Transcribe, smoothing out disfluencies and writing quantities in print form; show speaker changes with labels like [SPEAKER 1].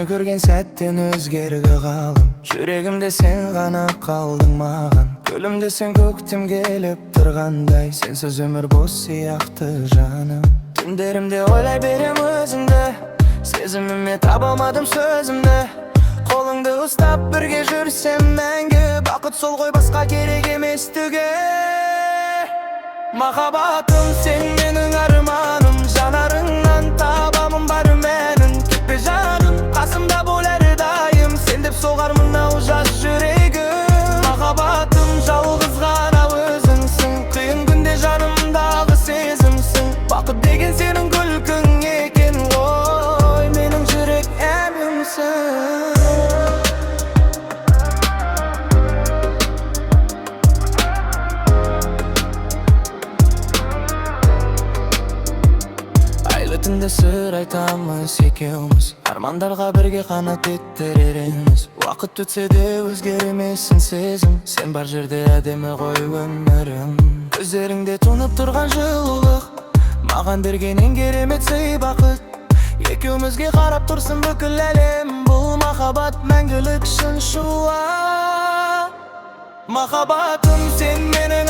[SPEAKER 1] Seni көрген сәттен өзгерге қалым. Жүрегімде сен ғана қалдың маған. Гүлімде сен көктем келіп тұрғандай. Сенсіз өмір бос сияқты жаным. Түндерімде ойлай берем өзіңді, сезіміме таба алмадым сөзімді. Қолыңды ұстап бірге жүрсем мәңгі, бақыт сол ғой, басқа керек емес түге. Махаббатым сен менің арманым, жанарыңнан табамын бар мәнін. Кетпе жаным, қасымда бол әрдайым, сен деп соғар мынау жас жүрегім. Махаббатым жалғыз ғана өзіңсің, қиын күнде жанымдағы сезімсің. Бақыт деген сенің күлкің екен ғой, менің жүрек әмімсің. Түнде сыр айтамыз екеуміз, армандарға бірге қанат беттіреріміз. Уақыт өтсе де өзгермесін сезім, сен бар жерде әдемі ғой өмірім. Көздеріңде тұнып тұрған жылулық, маған берген ең керемет сый бақыт. Екеумізге қарап тұрсын бүкіл әлем, бұл махаббат мәңгілік шын шуақ. Махаббатым сен менің